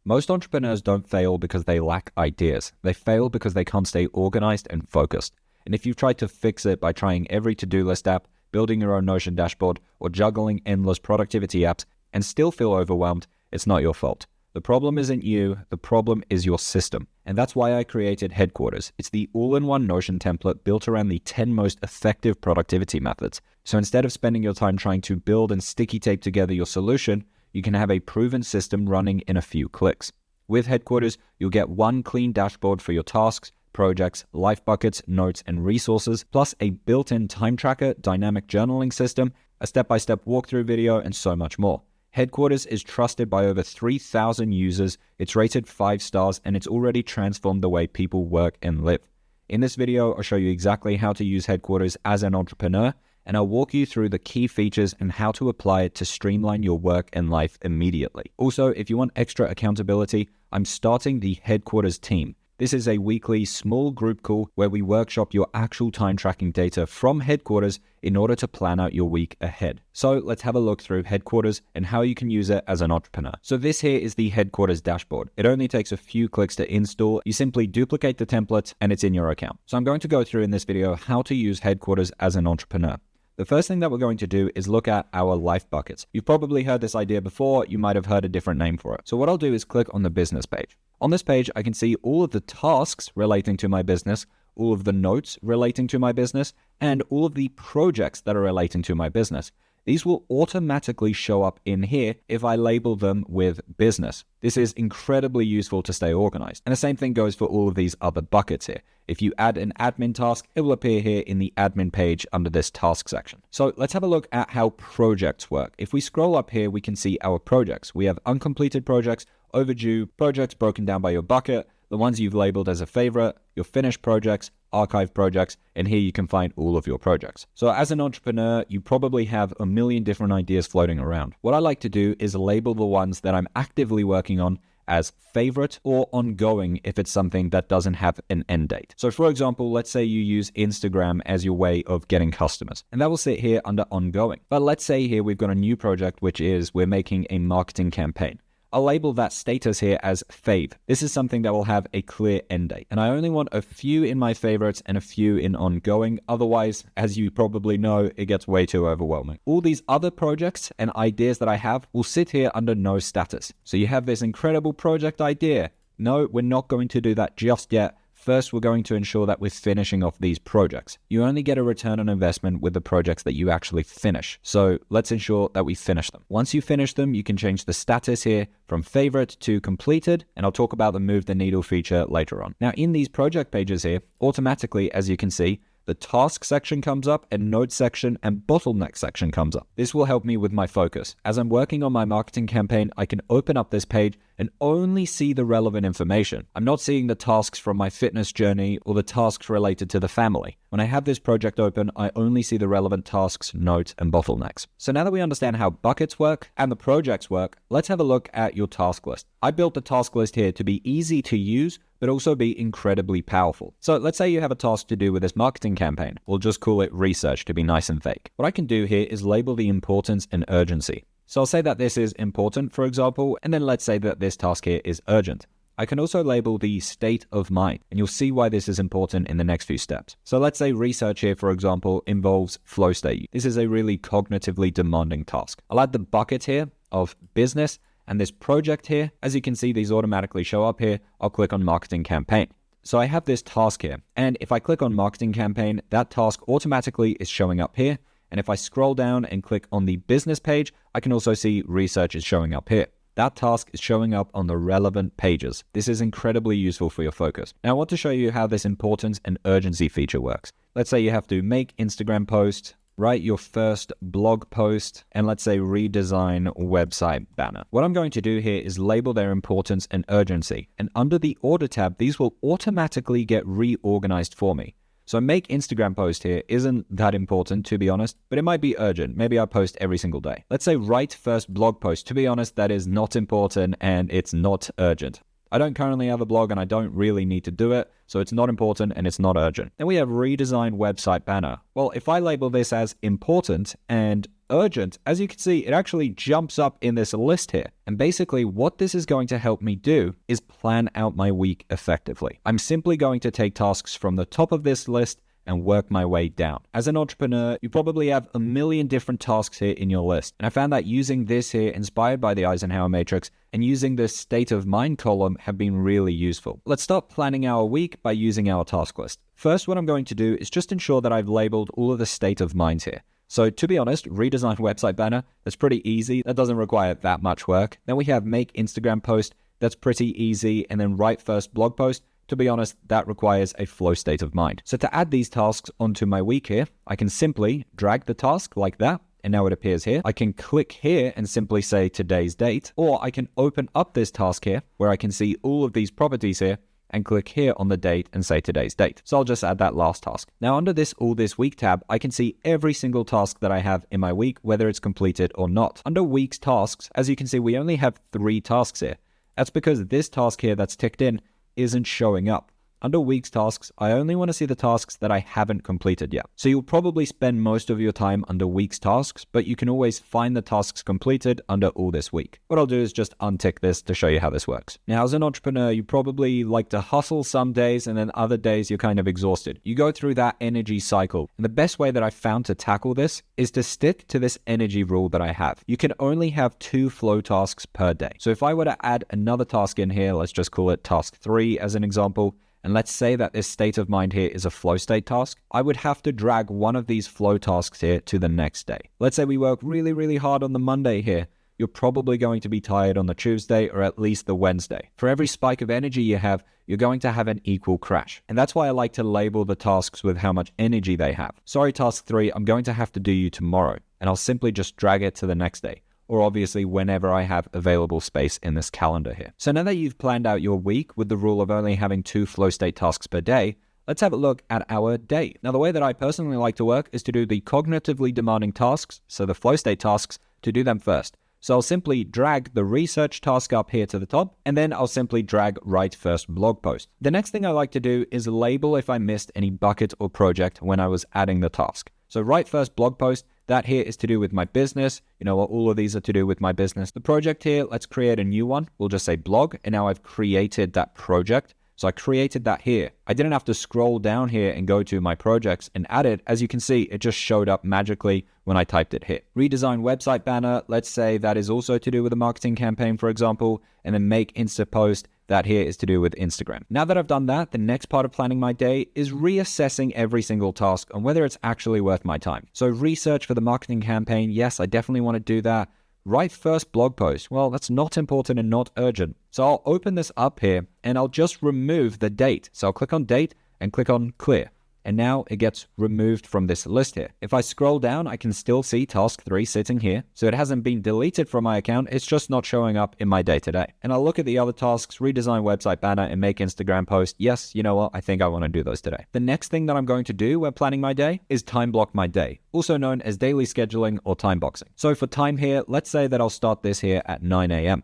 Most entrepreneurs don't fail because they lack ideas. They fail because they can't stay organized and focused. And if you've tried to fix it by trying every to-do list app, building your own Notion dashboard, or juggling endless productivity apps and still feel overwhelmed, it's not your fault. The problem isn't you, the problem is your system. And that's why I created Headquarters. It's the all-in-one Notion template built around the 10 most effective productivity methods. So instead of spending your time trying to build and sticky tape together your solution, you can have a proven system running in a few clicks. With Headquarters, you'll get one clean dashboard for your tasks, projects, life buckets, notes, and resources, plus a built-in time tracker, dynamic journaling system, a step-by-step walkthrough video, and so much more. Headquarters is trusted by over 3,000 users, it's rated 5 stars, and it's already transformed the way people work and live. In this video, I'll show you exactly how to use Headquarters as an entrepreneur, and I'll walk you through the key features and how to apply it to streamline your work and life immediately. Also, if you want extra accountability, I'm starting the Headquarters team. This is a weekly small group call where we workshop your actual time tracking data from Headquarters in order to plan out your week ahead. So let's have a look through Headquarters and how you can use it as an entrepreneur. So this here is the Headquarters dashboard. It only takes a few clicks to install. You simply duplicate the template and it's in your account. So I'm going to go through in this video how to use Headquarters as an entrepreneur. The first thing that we're going to do is look at our life buckets. You've probably heard this idea before, you might have heard a different name for it. So what I'll do is click on the business page. On this page, I can see all of the tasks relating to my business, all of the notes relating to my business, and all of the projects that are relating to my business. These will automatically show up in here if I label them with business. This is incredibly useful to stay organized. And the same thing goes for all of these other buckets here. If you add an admin task, it will appear here in the admin page under this task section. So let's have a look at how projects work. If we scroll up here, we can see our projects. We have uncompleted projects, overdue projects broken down by your bucket, the ones you've labeled as a favorite, your finished projects, archive projects, and here you can find all of your projects. So as an entrepreneur, you probably have a million different ideas floating around. What I like to do is label the ones that I'm actively working on as favorite or ongoing if it's something that doesn't have an end date. So for example, let's say you use Instagram as your way of getting customers, and that will sit here under ongoing. But let's say here we've got a new project, which is we're making a marketing campaign. I'll label that status here as fave. This is something that will have a clear end date. And I only want a few in my favorites and a few in ongoing. Otherwise, as you probably know, it gets way too overwhelming. All these other projects and ideas that I have will sit here under no status. So you have this incredible project idea. No, we're not going to do that just yet. First, we're going to ensure that we're finishing off these projects. You only get a return on investment with the projects that you actually finish. So let's ensure that we finish them. Once you finish them, you can change the status here from favorite to completed, and I'll talk about the move the needle feature later on. Now in these project pages here, automatically, as you can see, the task section comes up and notes section and bottleneck section comes up. This will help me with my focus. As I'm working on my marketing campaign, I can open up this page and only see the relevant information. I'm not seeing the tasks from my fitness journey or the tasks related to the family. When I have this project open, I only see the relevant tasks, notes, and bottlenecks. So now that we understand how buckets work and the projects work, let's have a look at your task list. I built the task list here to be easy to use, but also be incredibly powerful. So let's say you have a task to do with this marketing campaign. We'll just call it research to be nice and fake. What I can do here is label the importance and urgency. So I'll say that this is important, for example, and then let's say that this task here is urgent. I can also label the state of mind, and you'll see why this is important in the next few steps. So let's say research here, for example, involves flow state. This is a really cognitively demanding task. I'll add the bucket here of business, and this project here, as you can see, these automatically show up here. I'll click on marketing campaign. So I have this task here, and if I click on marketing campaign, that task automatically is showing up here. And if I scroll down and click on the business page, I can also see research is showing up here. That task is showing up on the relevant pages. This is incredibly useful for your focus. Now I want to show you how this importance and urgency feature works. Let's say you have to make Instagram post, write your first blog post, and let's say redesign website banner. What I'm going to do here is label their importance and urgency. And under the order tab, these will automatically get reorganized for me. So make Instagram post here isn't that important, to be honest, but it might be urgent. Maybe I post every single day. Let's say write first blog post. To be honest, that is not important and it's not urgent. I don't currently have a blog and I don't really need to do it, so it's not important and it's not urgent. Then we have redesign website banner. Well, if I label this as important and urgent, as you can see, it actually jumps up in this list here. And basically what this is going to help me do is plan out my week effectively. I'm simply going to take tasks from the top of this list and work my way down. As an entrepreneur, you probably have a million different tasks here in your list. And I found that using this here, inspired by the Eisenhower matrix, and using this state of mind column have been really useful. Let's start planning our week by using our task list. First, what I'm going to do is just ensure that I've labeled all of the state of minds here. So to be honest, redesign website banner, that's pretty easy. That doesn't require that much work. Then we have make Instagram post. That's pretty easy. And then write first blog post. To be honest, that requires a flow state of mind. So to add these tasks onto my week here, I can simply drag the task like that, and now it appears here. I can click here and simply say today's date, or I can open up this task here where I can see all of these properties here and click here on the date and say today's date. So I'll just add that last task. Now under this All This Week tab, I can see every single task that I have in my week, whether it's completed or not. Under Weeks Tasks, as you can see, we only have 3 tasks here. That's because this task here that's ticked in isn't showing up. Under Weeks Tasks, I only want to see the tasks that I haven't completed yet. So you'll probably spend most of your time under Weeks Tasks, but you can always find the tasks completed under All This Week. What I'll do is just untick this to show you how this works. Now, as an entrepreneur, you probably like to hustle some days and then other days you're kind of exhausted. You go through that energy cycle. And the best way that I've found to tackle this is to stick to this energy rule that I have. You can only have 2 flow tasks per day. So if I were to add another task in here, let's just call it task 3 as an example, and let's say that this state of mind here is a flow state task, I would have to drag one of these flow tasks here to the next day. Let's say we work really, really hard on the Monday here. You're probably going to be tired on the Tuesday or at least the Wednesday. For every spike of energy you have, you're going to have an equal crash. And that's why I like to label the tasks with how much energy they have. Sorry, task 3, I'm going to have to do you tomorrow. And I'll simply just drag it to the next day, or obviously whenever I have available space in this calendar here. So now that you've planned out your week with the rule of only having 2 flow state tasks per day, let's have a look at our day. Now, the way that I personally like to work is to do the cognitively demanding tasks, so the flow state tasks, to do them first. So I'll simply drag the research task up here to the top, and then I'll simply drag write first blog post. The next thing I like to do is label if I missed any bucket or project when I was adding the task. So write first blog post, that here is to do with my business. You know what? All of these are to do with my business. The project here, let's create a new one. We'll just say blog, and now I've created that project. So I created that here. I didn't have to scroll down here and go to my projects and add it. As you can see, it just showed up magically when I typed it here. Redesign website banner, let's say that is also to do with a marketing campaign, for example, and then make Insta post. That here is to do with Instagram. Now that I've done that, the next part of planning my day is reassessing every single task on whether it's actually worth my time. So research for the marketing campaign, yes, I definitely want to do that. Write first blog post, well, that's not important and not urgent. So I'll open this up here and I'll just remove the date. So I'll click on date and click on clear. And now it gets removed from this list here. If I scroll down, I can still see task 3 sitting here. So it hasn't been deleted from my account. It's just not showing up in my day-to-day. And I'll look at the other tasks, redesign website banner and make Instagram post. Yes, you know what? I think I want to do those today. The next thing that I'm going to do when planning my day is time block my day, also known as daily scheduling or time boxing. So for time here, let's say that I'll start this here at 9 a.m.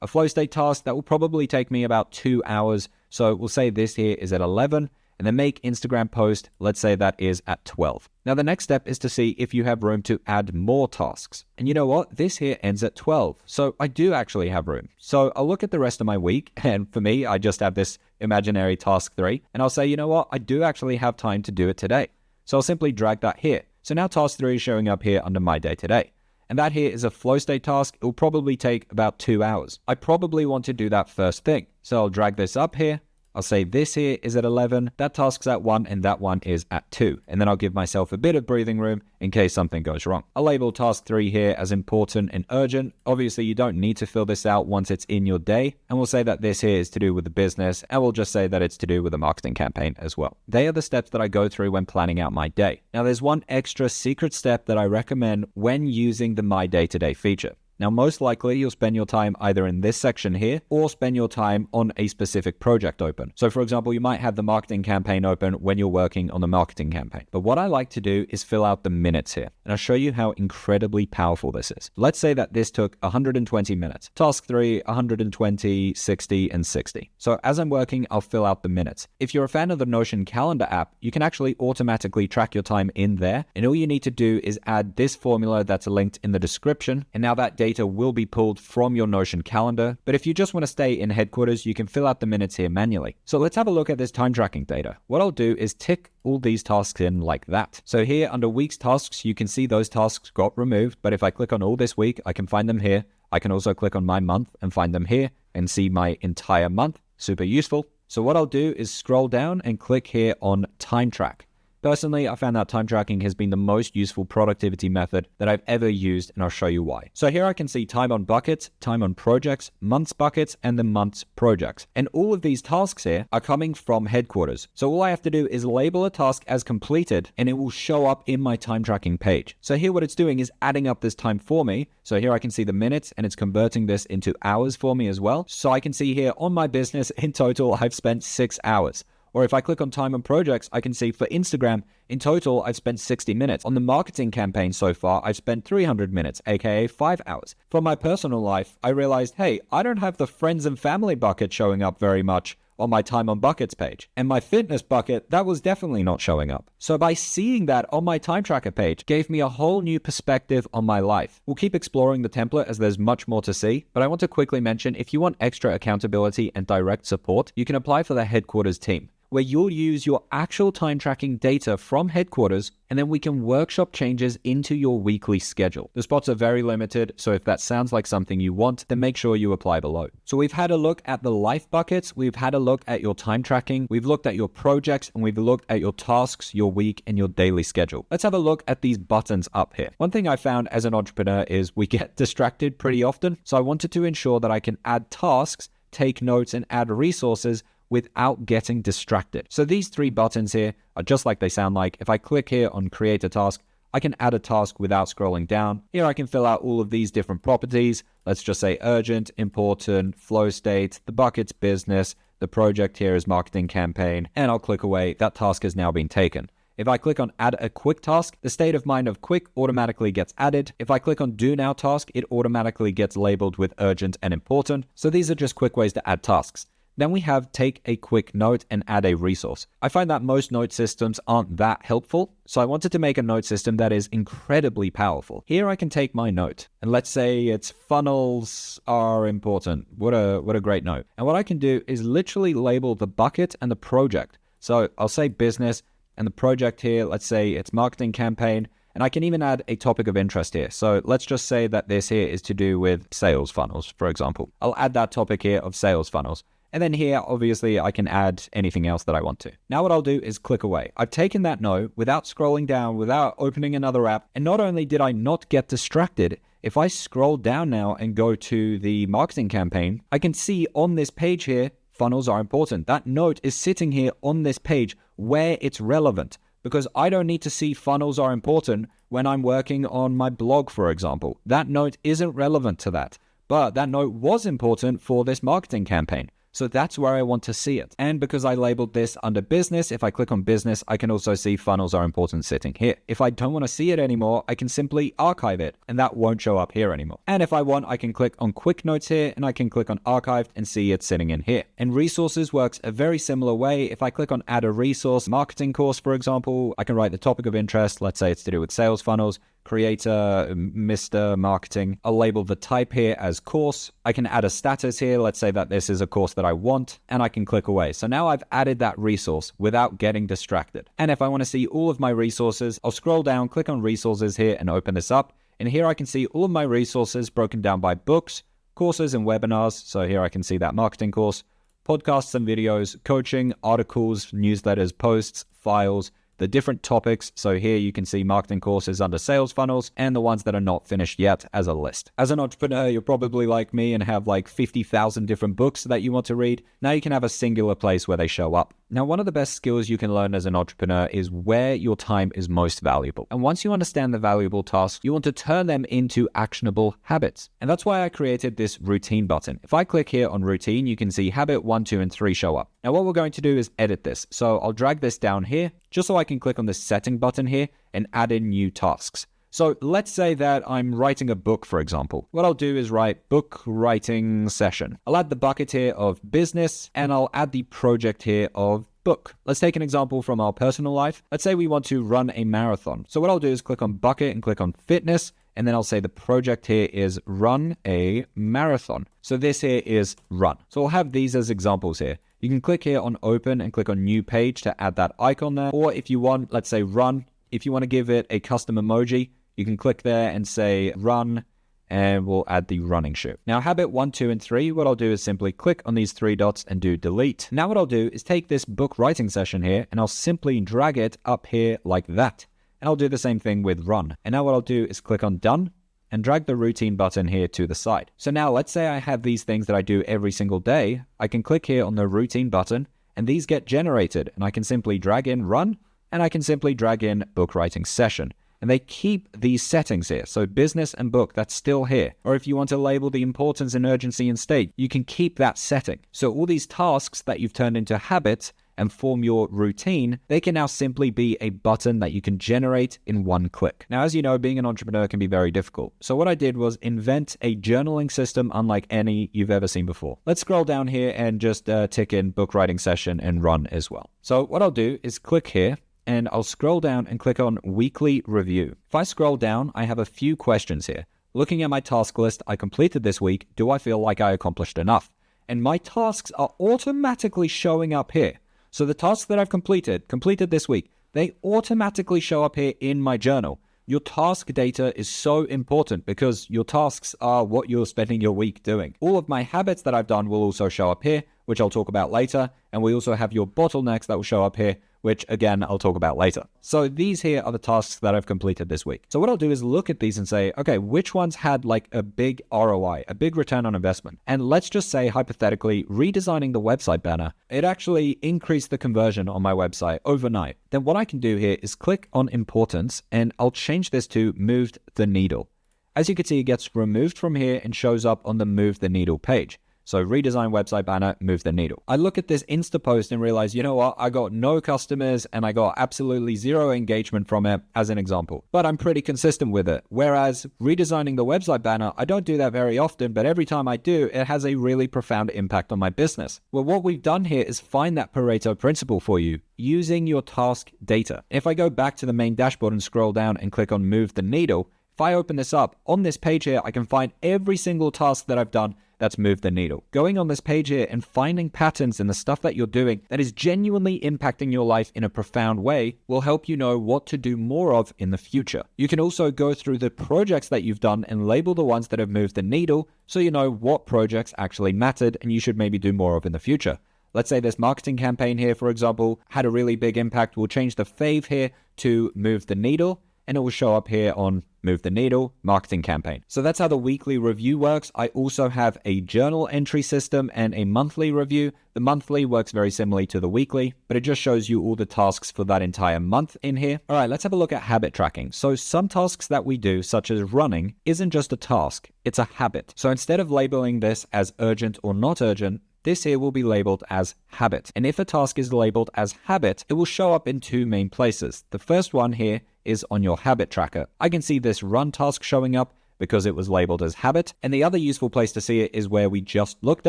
A flow state task that will probably take me about 2 hours. So we'll say this here is at 11. And then make Instagram post, let's say that is at 12. Now the next step is to see if you have room to add more tasks. And you know what? This here ends at 12. So I do actually have room. So I'll look at the rest of my week. And for me, I just have this imaginary task 3. And I'll say, you know what? I do actually have time to do it today. So I'll simply drag that here. So now task 3 is showing up here under my day today. And that here is a flow state task. It will probably take about 2 hours. I probably want to do that first thing. So I'll drag this up here. I'll say this here is at 11, that task's at 1, and that one is at 2. And then I'll give myself a bit of breathing room in case something goes wrong. I'll label task 3 here as important and urgent. Obviously, you don't need to fill this out once it's in your day. And we'll say that this here is to do with the business, and we'll just say that it's to do with a marketing campaign as well. They are the steps that I go through when planning out my day. Now, there's one extra secret step that I recommend when using the My Day Today feature. Now, most likely you'll spend your time either in this section here or spend your time on a specific project open. So for example, you might have the marketing campaign open when you're working on the marketing campaign. But what I like to do is fill out the minutes here. And I'll show you how incredibly powerful this is. Let's say that this took 120 minutes. Task 3, 120, 60, and 60. So as I'm working, I'll fill out the minutes. If you're a fan of the Notion calendar app, you can actually automatically track your time in there. And all you need to do is add this formula that's linked in the description. And now that data will be pulled from your Notion calendar. But if you just want to stay in headquarters, you can fill out the minutes here manually. So let's have a look at this time tracking data. What I'll do is tick all these tasks in like that. So here under weeks tasks, you can see those tasks got removed. But if I click on all this week, I can find them here. I can also click on my month and find them here and see my entire month. Super useful. So what I'll do is scroll down and click here on time track. Personally, I found that time tracking has been the most useful productivity method that I've ever used, and I'll show you why. So here I can see time on buckets, time on projects, months buckets, and the months projects. And all of these tasks here are coming from headquarters. So all I have to do is label a task as completed, and it will show up in my time tracking page. So here what it's doing is adding up this time for me. So here I can see the minutes, and it's converting this into hours for me as well. So I can see here on my business, in total, I've spent 6 hours. Or if I click on time and projects, I can see for Instagram, in total, I've spent 60 minutes. On the marketing campaign so far, I've spent 300 minutes, aka 5 hours. For my personal life, I realized, hey, I don't have the friends and family bucket showing up very much on my time on buckets page. And my fitness bucket, that was definitely not showing up. So by seeing that on my time tracker page gave me a whole new perspective on my life. We'll keep exploring the template as there's much more to see, but I want to quickly mention if you want extra accountability and direct support, you can apply for the headquarters team, where you'll use your actual time tracking data from headquarters, and then we can workshop changes into your weekly schedule. The spots are very limited, so if that sounds like something you want, then make sure you apply below. So we've had a look at the life buckets, we've had a look at your time tracking, we've looked at your projects, and we've looked at your tasks, your week, and your daily schedule. Let's have a look at these buttons up here. One thing I found as an entrepreneur is we get distracted pretty often, so I wanted to ensure that I can add tasks, take notes, and add resources without getting distracted. So these 3 buttons here are just like they sound like. If I click here on create a task, I can add a task without scrolling down. Here I can fill out all of these different properties. Let's just say urgent, important, flow state, the bucket's business, the project here is marketing campaign, and I'll click away. That task has now been taken. If I click on add a quick task, the state of mind of quick automatically gets added. If I click on do now task, it automatically gets labeled with urgent and important. So these are just quick ways to add tasks. Then we have take a quick note and add a resource. I find that most note systems aren't that helpful, so I wanted to make a note system that is incredibly powerful. Here I can take my note, and let's say it's funnels are important. What a great note. And what I can do is literally label the bucket and the project. So I'll say business, and the project here, let's say it's marketing campaign, and I can even add a topic of interest here. So let's just say that this here is to do with sales funnels, for example. I'll add that topic here of sales funnels. And then here, obviously, I can add anything else that I want to. Now what I'll do is click away. I've taken that note without scrolling down, without opening another app. And not only did I not get distracted, if I scroll down now and go to the marketing campaign, I can see on this page here, funnels are important. That note is sitting here on this page where it's relevant, because I don't need to see funnels are important when I'm working on my blog, for example. That note isn't relevant to that, but that note was important for this marketing campaign. So that's where I want to see it. And because I labeled this under business, if I click on business, I can also see funnels are important sitting here. If I don't want to see it anymore, I can simply archive it and that won't show up here anymore. And if I want, I can click on quick notes here and I can click on archived and see it sitting in here. And resources works a very similar way. If I click on add a resource, marketing course, for example, I can write the topic of interest. Let's say it's to do with sales funnels. Creator, Mr. Marketing. I'll label the type here as course. I can add a status here. Let's say that this is a course that I want, and I can click away. So now I've added that resource without getting distracted. And if I want to see all of my resources, I'll scroll down, click on resources here and open this up. And here I can see all of my resources broken down by books, courses, and webinars. So here I can see that marketing course, podcasts and videos, coaching, articles, newsletters, posts, files, the different topics. So here you can see marketing courses under sales funnels and the ones that are not finished yet as a list. As an entrepreneur, you're probably like me and have like 50,000 different books that you want to read. Now you can have a singular place where they show up. Now, one of the best skills you can learn as an entrepreneur is where your time is most valuable. And once you understand the valuable tasks, you want to turn them into actionable habits. And that's why I created this routine button. If I click here on routine, you can see habit 1, 2, and 3 show up. Now, what we're going to do is edit this. So I'll drag this down here just so I can click on the setting button here and add in new tasks. So let's say that I'm writing a book, for example. What I'll do is write book writing session. I'll add the bucket here of business and I'll add the project here of book. Let's take an example from our personal life. Let's say we want to run a marathon. So what I'll do is click on bucket and click on fitness. And then I'll say the project here is run a marathon. So this here is run. So I'll have these as examples here. You can click here on open and click on new page to add that icon there. Or if you want, let's say run. If you want to give it a custom emoji, you can click there and say run, and we'll add the running shoe. Now, habit 1, 2, and 3, what I'll do is simply click on these 3 dots and do delete. Now, what I'll do is take this book writing session here, and I'll simply drag it up here like that. And I'll do the same thing with run. And now what I'll do is click on done and drag the routine button here to the side. So now let's say I have these things that I do every single day. I can click here on the routine button, and these get generated. And I can simply drag in run, and I can simply drag in book writing session. And they keep these settings here. So business and book, that's still here. Or if you want to label the importance and urgency and state, you can keep that setting. So all these tasks that you've turned into habits and form your routine, they can now simply be a button that you can generate in one click. Now, as you know, being an entrepreneur can be very difficult. So what I did was invent a journaling system unlike any you've ever seen before. Let's scroll down here and just tick in book writing session and run as well. So what I'll do is click here, and I'll scroll down and click on weekly review. If I scroll down, I have a few questions here. Looking at my task list I completed this week, do I feel like I accomplished enough? And my tasks are automatically showing up here. So the tasks that I've completed this week, they automatically show up here in my journal. Your task data is so important because your tasks are what you're spending your week doing. All of my habits that I've done will also show up here, which I'll talk about later. And we also have your bottlenecks that will show up here, which again, I'll talk about later. So these here are the tasks that I've completed this week. So what I'll do is look at these and say, okay, which ones had like a big ROI, a big return on investment? And let's just say hypothetically, redesigning the website banner, it actually increased the conversion on my website overnight. Then what I can do here is click on importance and I'll change this to moved the needle. As you can see, it gets removed from here and shows up on the move the needle page. So redesign website banner, move the needle. I look at this Insta post and realize, you know what? I got no customers and I got absolutely zero engagement from it as an example, but I'm pretty consistent with it. Whereas redesigning the website banner, I don't do that very often, but every time I do, it has a really profound impact on my business. Well, what we've done here is find that Pareto principle for you using your task data. If I go back to the main dashboard and scroll down and click on move the needle, if I open this up on this page here, I can find every single task that I've done that's moved the needle. Going on this page here and finding patterns in the stuff that you're doing that is genuinely impacting your life in a profound way will help you know what to do more of in the future. You can also go through the projects that you've done and label the ones that have moved the needle so you know what projects actually mattered and you should maybe do more of in the future. Let's say this marketing campaign here, for example, had a really big impact. We'll change the fave here to move the needle, and it will show up here on move the needle marketing campaign. So that's how the weekly review works. I also have a journal entry system and a monthly review. The monthly works very similarly to the weekly, but it just shows you all the tasks for that entire month in here. All right, let's have a look at habit tracking. So some tasks that we do, such as running, isn't just a task, it's a habit. So instead of labeling this as urgent or not urgent, this here will be labeled as habit. And if a task is labeled as habit, it will show up in 2 main places. The first one here is on your habit tracker. I can see this run task showing up because it was labeled as habit. And the other useful place to see it is where we just looked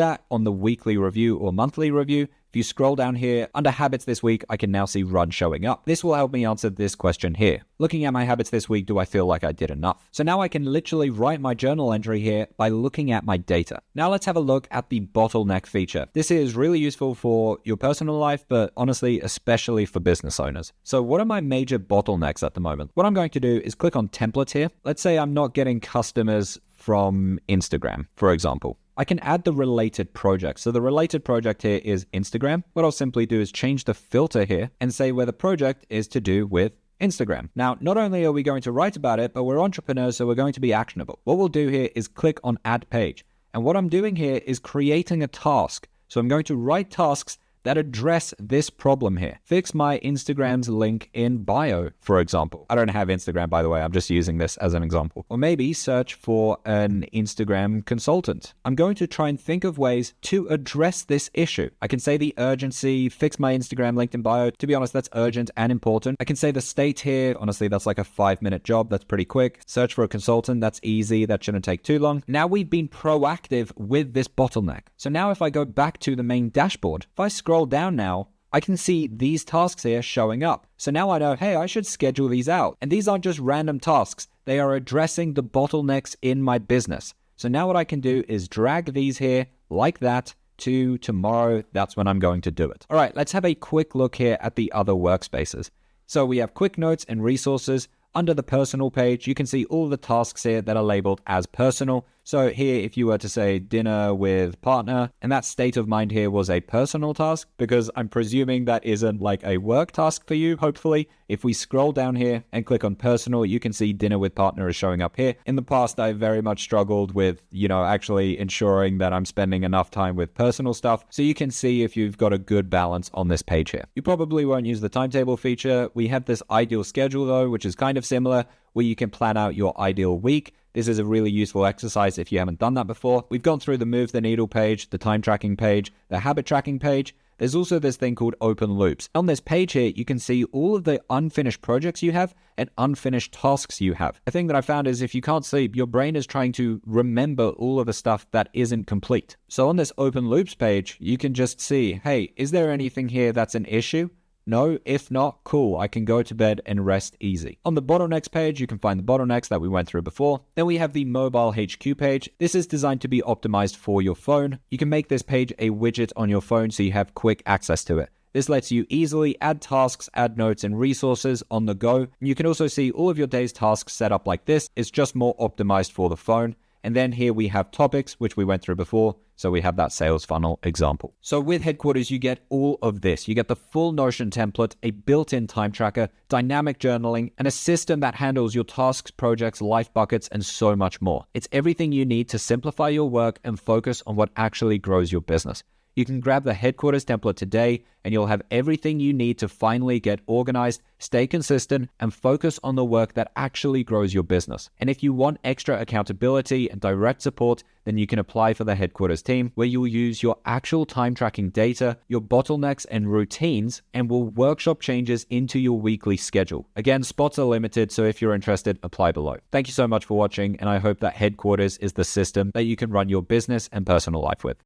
at on the weekly review or monthly review. If you scroll down here under habits this week, I can now see run showing up. This will help me answer this question here. Looking at my habits this week, do I feel like I did enough? So now I can literally write my journal entry here by looking at my data. Now let's have a look at the bottleneck feature. This is really useful for your personal life, but honestly, especially for business owners. So what are my major bottlenecks at the moment? What I'm going to do is click on template here. Let's say I'm not getting customers from Instagram, for example. I can add the related project. So the related project here is Instagram. What I'll simply do is change the filter here and say where the project is to do with Instagram. Now, not only are we going to write about it, but we're entrepreneurs, so we're going to be actionable. What we'll do here is click on add page. And what I'm doing here is creating a task. So I'm going to write tasks that address this problem here. Fix my Instagram's link in bio, for example. I don't have Instagram, by the way. I'm just using this as an example. Or maybe search for an Instagram consultant. I'm going to try and think of ways to address this issue. I can say the urgency, fix my Instagram link in bio. To be honest, that's urgent and important. I can say the state here. Honestly, that's like a 5-minute job. That's pretty quick. Search for a consultant. That's easy. That shouldn't take too long. Now we've been proactive with this bottleneck. So now if I go back to the main dashboard, if I scroll down now, I can see these tasks here showing up. So now I know, hey, I should schedule these out. And these aren't just random tasks. They are addressing the bottlenecks in my business. So now what I can do is drag these here like that to tomorrow. That's when I'm going to do it. All right, let's have a quick look here at the other workspaces. So we have quick notes and resources. Under the personal page, you can see all the tasks here that are labeled as personal. So here, if you were to say dinner with partner, and that state of mind here was a personal task, because I'm presuming that isn't like a work task for you, hopefully. If we scroll down here and click on personal, you can see dinner with partner is showing up here. In the past, I very much struggled with, actually ensuring that I'm spending enough time with personal stuff. So you can see if you've got a good balance on this page here. You probably won't use the timetable feature. We have this ideal schedule though, which is kind of similar, where you can plan out your ideal week. This is a really useful exercise if you haven't done that before. We've gone through the move the needle page, the time tracking page, the habit tracking page. There's also this thing called open loops. On this page here, you can see all of the unfinished projects you have and unfinished tasks you have. The thing that I found is if you can't sleep, your brain is trying to remember all of the stuff that isn't complete. So on this open loops page, you can just see, hey, is there anything here that's an issue? No, if not, cool, I can go to bed and rest easy. On the bottlenecks page, you can find the bottlenecks that we went through before. Then we have the mobile HQ page. This is designed to be optimized for your phone. You can make this page a widget on your phone so you have quick access to it. This lets you easily add tasks, add notes, and resources on the go. You can also see all of your day's tasks set up like this. It's just more optimized for the phone. And then here we have topics, which we went through before. So we have that sales funnel example. So with Headquarters, you get all of this. You get the full Notion template, a built-in time tracker, dynamic journaling, and a system that handles your tasks, projects, life buckets, and so much more. It's everything you need to simplify your work and focus on what actually grows your business. You can grab the Headquarters template today and you'll have everything you need to finally get organized, stay consistent, and focus on the work that actually grows your business. And if you want extra accountability and direct support, then you can apply for the Headquarters team, where you'll use your actual time tracking data, your bottlenecks and routines, and will workshop changes into your weekly schedule. Again, spots are limited, so if you're interested, apply below. Thank you so much for watching, and I hope that Headquarters is the system that you can run your business and personal life with.